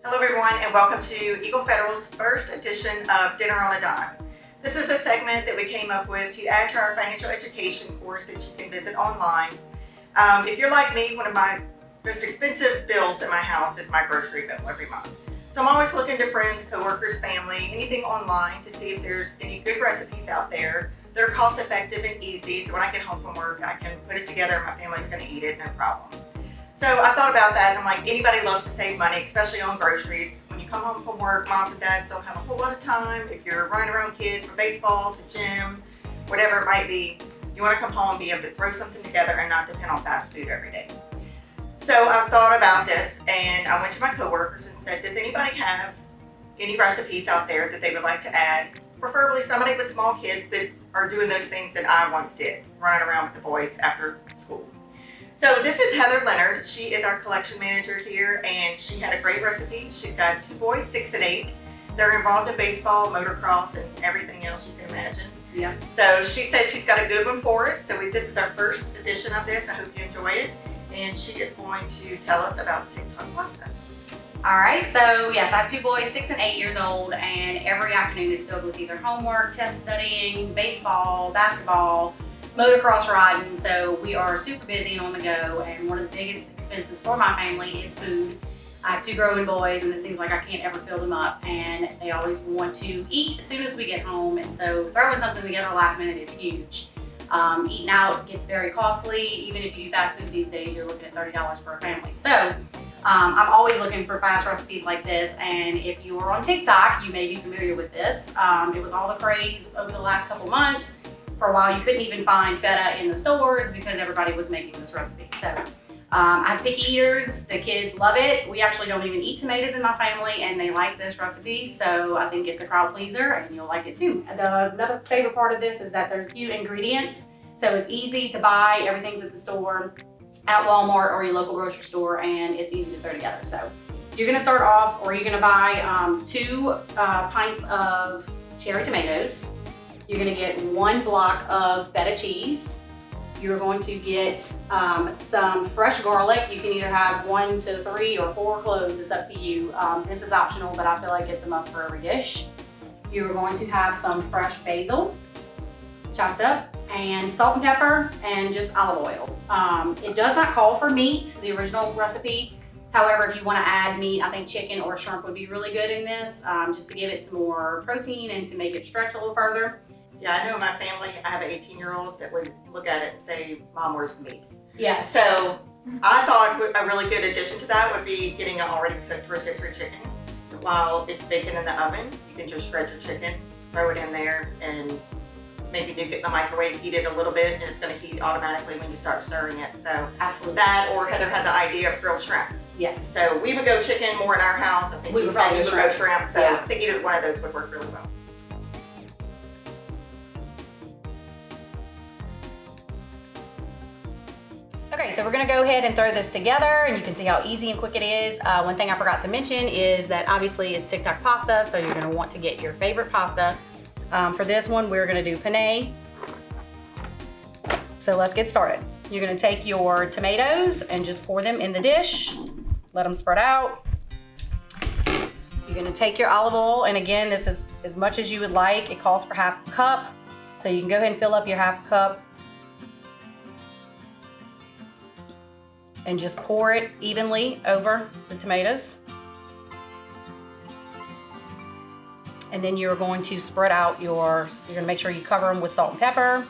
Hello everyone and welcome to Eagle Federal's first edition of Dinner on a Dime. This is a segment that we came up with to add to our financial education course that you can visit online. If you're like me, one of my most expensive bills in my house is my grocery bill every month. So I'm always looking to friends, coworkers, family, anything online to see if there's any good recipes out there that are cost effective and easy. So when I get home from work, I can put it together and my family's gonna eat it, no problem. So I thought about that and I'm like, anybody loves to save money, especially on groceries. When you come home from work, moms and dads don't have a whole lot of time. If you're running around kids from baseball to gym, whatever it might be, you want to come home and be able to throw something together and not depend on fast food every day. So I thought about this and I went to my coworkers and said, does anybody have any recipes out there that they would like to add? Preferably somebody with small kids that are doing those things that I once did, running around with the boys after school. So this is Heather Leonard. She is our collection manager here and she had a great recipe. She's got 2 boys, 6 and 8. They're involved in baseball, motocross, and everything else you can imagine. Yeah. So she said she's got a good one for us. So this is our first edition of this. I hope you enjoy it. And she is going to tell us about TikTok pasta. All right, so yes, I have 2 boys, 6 and 8 years old, and every afternoon is filled with either homework, test studying, baseball, basketball, motocross riding, so we are super busy and on the go, and one of the biggest expenses for my family is food. I have 2 growing boys and it seems like I can't ever fill them up, and they always want to eat as soon as we get home, and so throwing something together last minute is huge. Eating out gets very costly. Even if you do fast food these days, you're looking at $30 for a family. So I'm always looking for fast recipes like this, and if you are on TikTok, you may be familiar with this. It was all the craze over the last couple months. For a while, you couldn't even find feta in the stores because everybody was making this recipe. So I have picky eaters. The kids love it. We actually don't even eat tomatoes in my family, and they like this recipe. So I think it's a crowd pleaser, and you'll like it too. Another favorite part of this is that there's few ingredients. So it's easy to buy. Everything's at the store, at Walmart or your local grocery store, and it's easy to throw together. So you're gonna start off, or you're gonna buy 2 pints of cherry tomatoes. You're gonna get 1 block of feta cheese. You're going to get some fresh garlic. You can either have 1 to 3 or 4 cloves, it's up to you. This is optional, but I feel like it's a must for every dish. You're going to have some fresh basil, chopped up, and salt and pepper, and just olive oil. It does not call for meat, the original recipe. However, if you want to add meat, I think chicken or shrimp would be really good in this, just to give it some more protein and to make it stretch a little further. Yeah, I know in my family, I have an 18-year-old that would look at it and say, Mom, where's the meat? Yes. So I thought a really good addition to that would be getting an already cooked rotisserie chicken. While it's baking in the oven, you can just shred your chicken, throw it in there, and maybe nuke it in the microwave, heat it a little bit, and it's going to heat automatically when you start stirring it. So Absolutely. that, or Heather had the idea of grilled shrimp. Yes. So we would go chicken more in our house. I think We you would said probably you go would go shrimp. shrimp. So Yeah. I think either one of those would work really well. Okay, so we're gonna go ahead and throw this together, and you can see how easy and quick it is. One thing I forgot to mention is that obviously it's TikTok pasta, so you're gonna want to get your favorite pasta. For this one, we're gonna do penne. So let's get started. You're gonna take your tomatoes and just pour them in the dish. Let them spread out. You're gonna take your olive oil, and again, this is as much as you would like. It calls for half a cup, so you can go ahead and fill up your half cup. And just pour it evenly over the tomatoes. And then you're going to spread out you're gonna make sure you cover them with salt and pepper.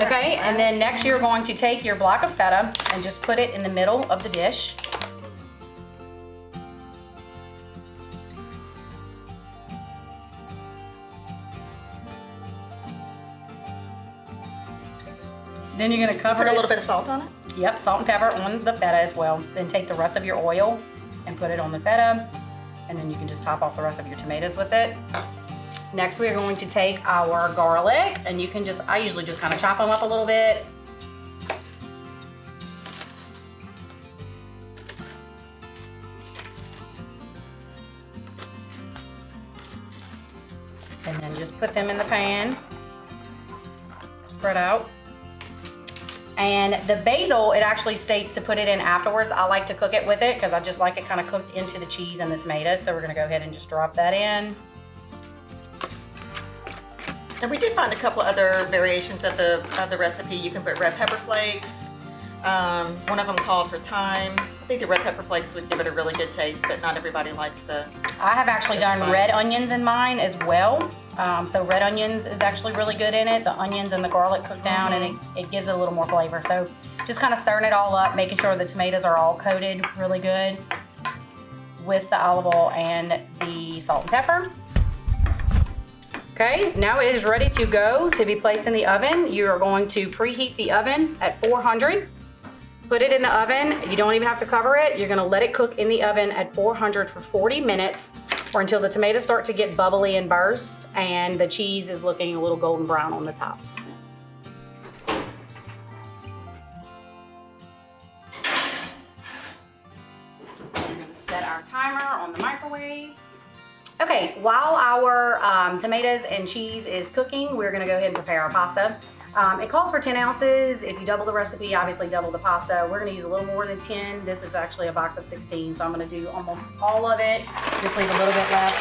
Okay, and then next you're going to take your block of feta and just put it in the middle of the dish. Then you're gonna cover Put it. a little bit of salt on it. Yep, salt and pepper on the feta as well. Then take the rest of your oil and put it on the feta, and then you can just top off the rest of your tomatoes with it. Next, we're going to take our garlic, and you can I usually just kind of chop them up a little bit. just put them in the pan. Spread out. And the basil, it actually states to put it in afterwards. I like to cook it with it because I just like it kind of cooked into the cheese and the tomatoes. So we're gonna go ahead and just drop that in. And we did find a couple other variations of the recipe. You can put red pepper flakes. One of them called for thyme. I think the red pepper flakes would give it a really good taste, but not everybody likes the. I have actually done spice. red onions in mine as well. So red onions is actually really good in it. The onions and the garlic cook down and it gives it a little more flavor. So just kind of stirring it all up, making sure the tomatoes are all coated really good with the olive oil and the salt and pepper. Okay, now it is ready to go to be placed in the oven. You are going to preheat the oven at 400. Put it in the oven. You don't even have to cover it. You're gonna let it cook in the oven at 400 for 40 minutes or until the tomatoes start to get bubbly and burst and the cheese is looking a little golden brown on the top. We're gonna set our timer on the microwave. Okay, while our tomatoes and cheese is cooking, we're gonna go ahead and prepare our pasta. It calls for 10 ounces. If you double the recipe, obviously double the pasta. We're gonna use a little more than 10. This is actually a box of 16, so I'm gonna do almost all of it. Just leave a little bit left.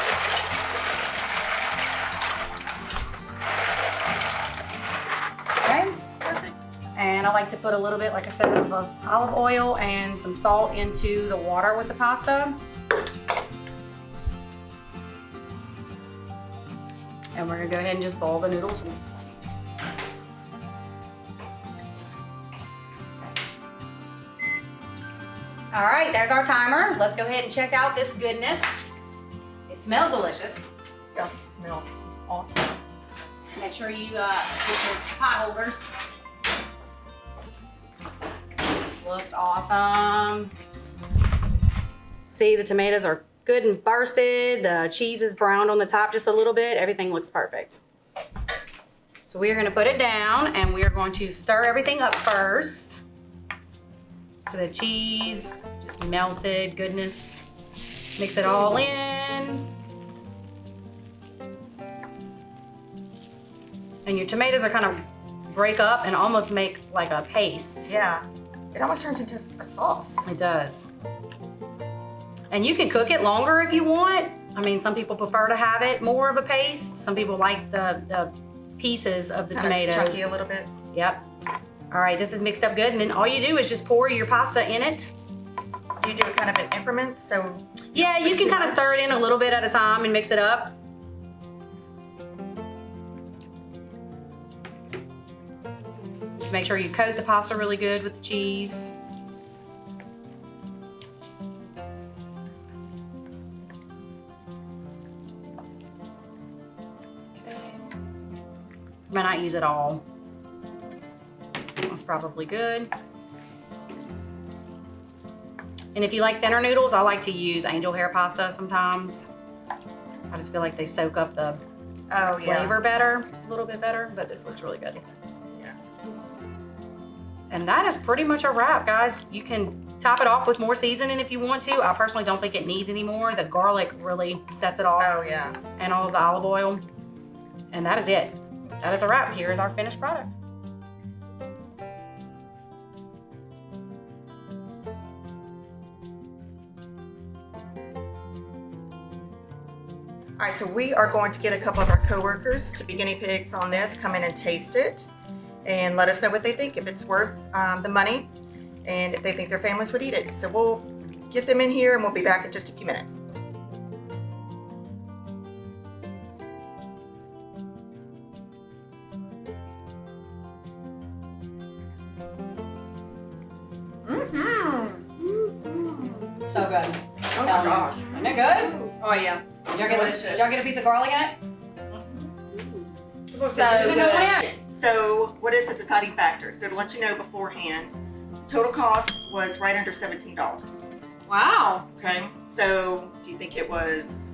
Okay, perfect. And I like to put a little bit, like I said, of olive oil and some salt into the water with the pasta. And we're gonna go ahead and just boil the noodles. All right, there's our timer. Let's go ahead and check out this goodness. It smells delicious. Yes, smell awesome. Make sure you get your pot holders. Looks awesome. See, the tomatoes are good and bursted. The cheese is browned on the top just a little bit. Everything looks perfect. So we are gonna put it down and we are going to stir everything up first. The cheese just melted goodness. Mix it all in. And your tomatoes are kind of break up and almost make like a paste. Yeah, it almost turns into a sauce. It does. And you can cook it longer if you want. I mean, some people prefer to have it more of a paste. Some people like the pieces of the tomatoes. Chunky a little bit. Yep. All right, this is mixed up good, and then all you do is just pour your pasta in it. You do it kind of in increments, so. Yeah, you can kind of stir it in a little bit at a time and mix it up. Just make sure you coat the pasta really good with the cheese. Okay. Might not use it all. That's probably good. And if you like thinner noodles, I like to use angel hair pasta sometimes. I just feel like they soak up the flavor better, a little bit better, but this looks really good. Yeah. And that is pretty much a wrap, guys. You can top it off with more seasoning if you want to. I personally don't think it needs any more. The garlic really sets it off. Oh yeah. And all of the olive oil. And that is it. That is a wrap. Here is our finished product. All right, so we are going to get a couple of our coworkers to be guinea pigs on this, come in and taste it, and let us know what they think, if it's worth the money, and if they think their families would eat it. So we'll get them in here and we'll be back in just a few minutes. So good. Oh my gosh. Isn't it good? Oh yeah. Did y'all get a piece of garlic in it? So Good. good. So what is the deciding factor? So to let you know beforehand, total cost was right under $17. Wow. Okay, so do you think it was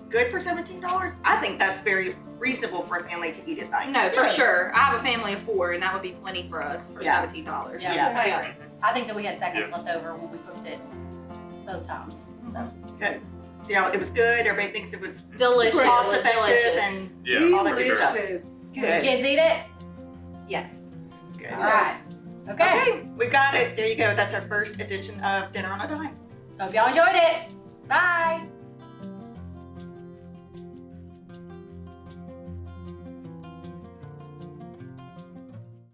good for $17? I think that's very reasonable for a family to eat at night. No, for sure. I have a family of 4, and that would be plenty for us for Yeah. $17. Yeah. I agree. I think that we had seconds left over when we cooked it both times. So Good. you know, it was good. Everybody thinks it was Delicious. cost effective Delicious. and Yeah. all that good stuff. Delicious. Good. Kids eat it? Yes. Good. All right. Okay. Okay, we got it. There you go. That's our first edition of Dinner on a Dime. Hope y'all enjoyed it. Bye.